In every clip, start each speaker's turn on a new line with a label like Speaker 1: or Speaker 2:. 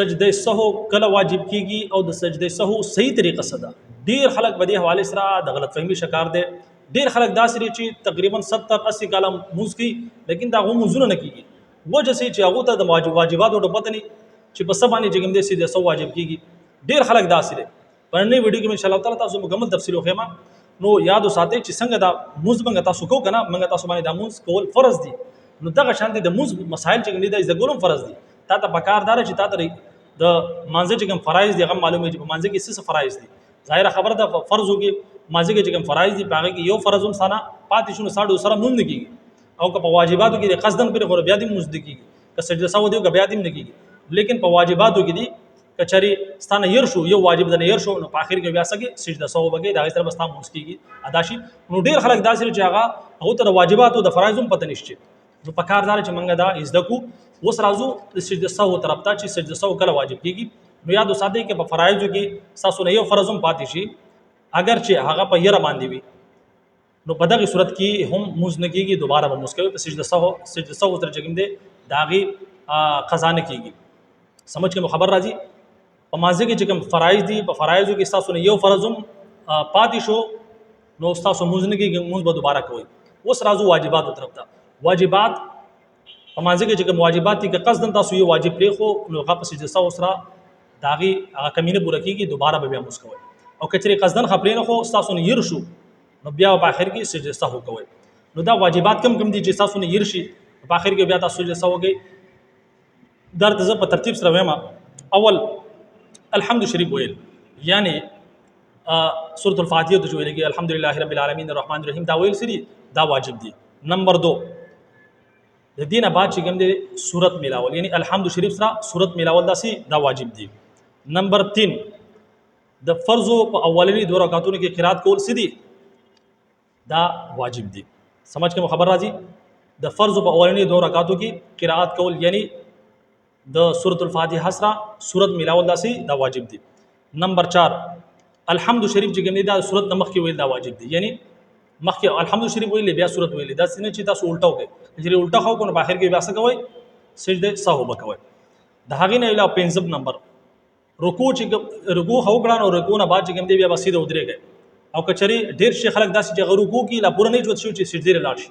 Speaker 1: سجده سهو کله واجب کیږي او د سجده سهو صحیح طریقه څه ده. ډیر خلک په دې حواله سره د غلط فهمي شکار دي. ډیر خلک داسې دي چې تقریبا 70-80 کاله موږ کوي لیکن دا غو موږ نه کیږي. وجه سي چې هغه ته د واجباتو د پته نه چې په سبا باندې جګم دې سي د سو واجب کیږي. ډیر خلک داسې دي. په نړۍ ویډیو کې ان شاء الله تعالی تاسو مکمل تفصیل وخېما. نو یاد وساتئ چې څنګه دا موږ باندې تاسو کو کنه موږ تاسو باندې د موږ کول فرض دي. نو دغه شان دي د موږ مسائل چې دي د زګورم فرض دي. تا ته پکاردار چې تا ته د مانځه چې کوم فرایض دي هغه معلومه چې په مانځه کې څه فرایض دي. ظاهر خبره ده فرض وګي مانځه کې چې کوم فرایض دي هغه کې یو فرض هم سانا پاتې شونه ساډو سره مونږ نه کیږي او که په واجباتو کې قصدن پر غو بیا دي مونږ د کیږي که سجده سو دی که بیا دي نه کیږي. لیکن په واجباتو کې دي کچري ستانه ير شو یو واجب د نه ير شو نو په اخر کې بیا سګي سجده سو وګي دا سره بس تاسو مونږ کیږي ادا شي. نو ډیر خلک داسې چې هغه ته واجباتو د فرایض هم پته نشته. نو په کار دار چې منګه دا زده کو اوس راځو د سجده سو طرف ته چې سجده سو کله واجب کیږي. نو یاد وساتئ چې په فرایض کې تاسو نه یو فرض هم پاتې شي اگر چې هغه په یره باندې وي نو په دغه صورت کې هم موږ نه کیږي دوباره به موږ کوي په سجده سو تر چګم دي داغي قضا نه کیږي. سمجھ کې خبر راځي په مازه کې چې کوم فرایض دي په فرایضو کې تاسو نه یو فرض هم پاتې شو نو تاسو موږ نه کیږي موږ به دوباره کوي. اوس راځو واجباتو طرف ته. واجبات په مازه کې چې کوم واجبات دي که قصدن تاسو یو واجب لري خو نو هغه په سجده سو سره داغي هغه کمینه پوره کیږي دوباره به بیا موږ کوي. او کچري قصدن خپلین خو تاسو نه ير شو نو بیا په اخر کې سجده سهو کوي. نو دا واجبات کم دي چې تاسو نه ير شي په اخر کې بیا تاسو سجده سهو کوي. درته ز په ترتیب سره وایم. اول الحمد شریف ویل یعنی سورۃ الفاتحه د ویل کې الحمدلله رب العالمین الرحمن الرحیم دا ویل سری دا واجب دي. نمبر 2 د دینه بعد چې کوم دي سورۃ ملاول یعنی الحمد شریف سره سورۃ ملاول دا واجب دي. نمبر 3 د فرض په اولنی 2 رکعاتونو کې قرات کول سدي دا واجب دي. سمجھ کې خبر راځي د فرض په اولنی 2 رکعاتو کې قرات کول یعنی د سورۃ الفاتحه سره سورۃ ملاول دا واجب دي. نمبر 4 الحمد شریف چې کوم دا سورۃ نمخ کې ویل دا واجب دي یعنی مخکې الحمد شریف ویل بیا سورۃ ویل دا څنګه چې تاسو الټا وکړي چې الټا خو کو په اخر کې بیا څه کوي سجده سهو وکوي. د هغې نه علاوه 5 نمبر رکوع چې رکوع هو کړه نو رکوع نه بعد چې کوم دی بیا بسیده ودرېږي او کچري ډیر شي خلک داسې چې رکوع کې لا پوره نه جوړ شي چې سجده لاړ شي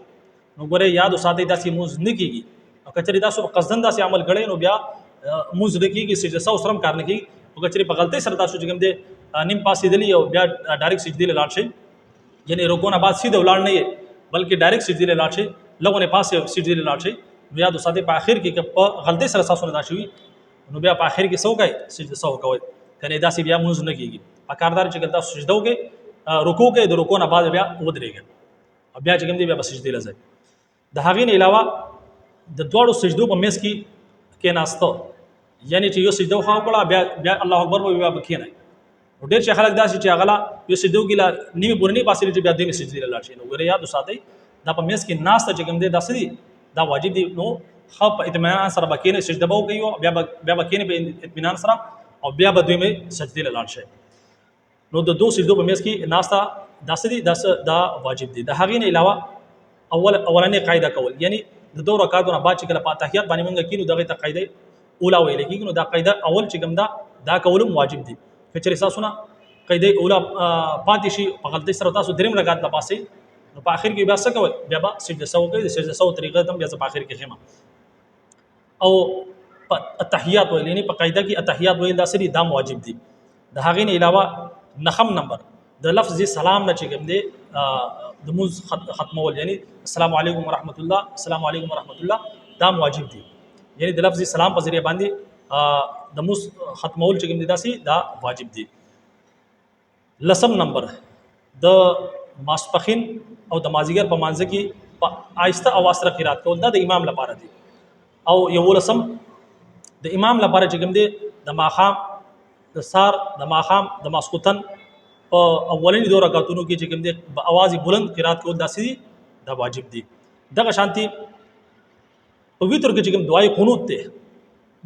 Speaker 1: نو ګوره یاد وساتئ داسې موږ نه کیږي او کچري تاسو قصدن داسې عمل کړئ نو بیا موږ د کیږي سجده سهو سره کار نه کیږي او کچري په غلطۍ سره تاسو چې کوم دی نیم پاسې دلی او بیا ډایرکټ سجده لاړ شي یعنی رکوع نه بعد سیده ولاړ نه بلکې ډایرکټ سجده لاړ شي لغونه پاسه سجده لاړ شي بیا د ساده په اخر کې په غلطۍ سره تاسو نه داشوي نو بیا په اخر کې سو کوي سجده سو کوي کنه داسې بیا موږ نه کیږي. په کاردار چې ګټه سجده وکي رکوع کې د رکوع نه بعد بیا ودرېږي بیا چې کوم دی بیا سجده لځي. د هغې نه علاوه د دوړو سجدو په میس کې ناشته یعنی چې یو سجده خو کړه بیا الله اکبر بیا بکینه ډېر چې خلک داسې چې هغه یو سجدو کې لا نیمه پورنی پاسې چې بیا دغه سجده لاړ شي نو ګوره یاد وساتئ دا په میس کې ناشته چې کوم دی داسې دي دا واجب دي. نو خو په اطمینان سره بکینه سجده به کوي بیا بکینه په اطمینان سره او بیا به دوی سجده لاړ شي نو د دوه سجدو په میس کې ناشته داسې دي دا واجب دي. د هغې نه علاوه اولنې قاعده کول یعنی د 2 رکعاتو نه بعد چې کله په تحیات باندې مونږ کینو دغه ته قاعده اوله ویل کېږي نو دا قاعده اول چې کوم دا کولم واجب دي. کچري تاسو نه قاعده اوله پاتې شي په غلطۍ سره تاسو دریم رکعات لا پاسې نو په اخر کې بیا څه کوي بیا به سجده سو کوي د سجده سو طریقه تم بیا په اخر کې خېما او التحیات ویل یعنی په قاعده کې التحیات ویل دا سری دا واجب دي. د هغې نه علاوه 9 نمبر د لفظ سلام نه چې کوم دی د موږ ختمول یعنی السلام علیکم ورحمت الله السلام علیکم ورحمت الله دا واجب دي یعنی د لفظ سلام په ذریعہ باندې د موږ ختمول چې کوم دی دا واجب دي. 10 نمبر د ماسپخین او د مازیګر په مانځ کې په آهسته اواز سره قرات کول دا د امام لپاره دي او یو لسم د امام لپاره چې کوم دی د ماخام د سار د ماخام د ماسخوتن په اولنی 2 رکعاتونو کې چې کوم دی په आवाज بلند قرات کول داسې دا واجب دي. دغه شانتي په ویتر کې چې کوم دعای قنوت ته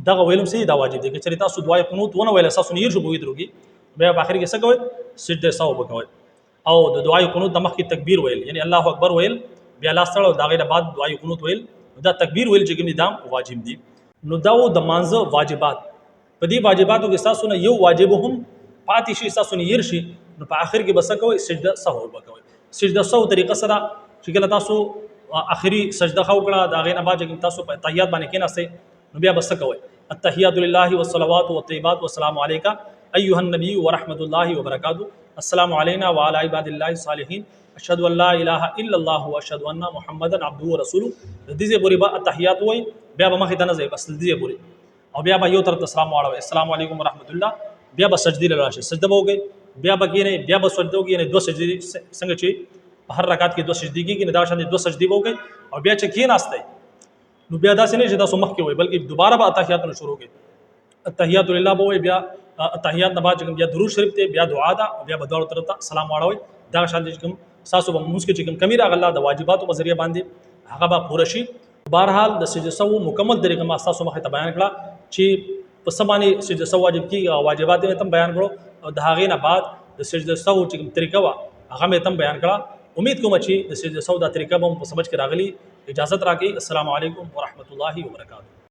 Speaker 1: دغه ویلم سي دا واجب دي چې چریتا سو دعای قنوت ونه ویل اساس نه يرجو په ویتر کې بیا په اخر کې څه کوي سجده سو وکوي او د دعای قنوت د مخ کې تکبیر ویل یعنی الله اکبر ویل بیا لاس تړو دغه بعد دعای قنوت ویل دا تکبیر ویل چې کوم دام واجب دي. نو دا د مانزه واجبات په دې واجباتو کې تاسو نه یو واجب هم پاتې شي، تاسو نه ير شي، نو په اخر کې بس کوي سجده سهو وکوي. سجده سهو طریقه سره چې کله تاسو اخري سجده خو کړه دا غینه بعد چې تاسو په تحیات باندې کې نسته نو بیا بس کوي التحیات لله والصلوات والطیبات والسلام علیک ایها النبی ورحمت الله وبرکاته، السلام علینا وعلى عباد الله الصالحین، اشهد ان لا اله الا الله واشهد ان محمدا عبده ورسوله. د دې پوری با التحیات وای بیا به مخې ته نه ځي، بس د دې پوری او بیا به یو طرف السلام علیکم السلام علیکم ورحمت الله، بیا به سجدي لاله سجده وګي، بیا به کېنه بیا به سجده وګي، نه دوه سجدي څنګه چې په هر رکعت کې دوه سجدي کېږي، نه دا شان دوه سجدي وګي او بیا چې کېناسته نو بیا داسې نه چې تاسو مخ کې وای بلکې دوباره به التحیات نه شروع کړئ. التحیات لله به بیا التحیات نه بعد بیا درود شریف ته بیا دعا ده، بیا به دوه طرف ته سلام واړوي. دا شان چې کوم تاسو به موږ کې کوم کمی راغله د واجباتو په ذریعہ باندې هغه به پوره شي. بهرحال د سجده سهو مکمل طریقه ما تاسو مخه ته بیان کړه چې په سمانه سجده سهو واجب کیږي او واجبات یې تم بیان کړو او د هغې نه بعد د سجده سهو چې کوم طریقه وا هغه مې تم بیان کړه. امید کوم چې د سجده سهو دا طریقه به په سمجھ کې راغلي. اجازه راکړئ. السلام علیکم ورحمت الله وبرکاته.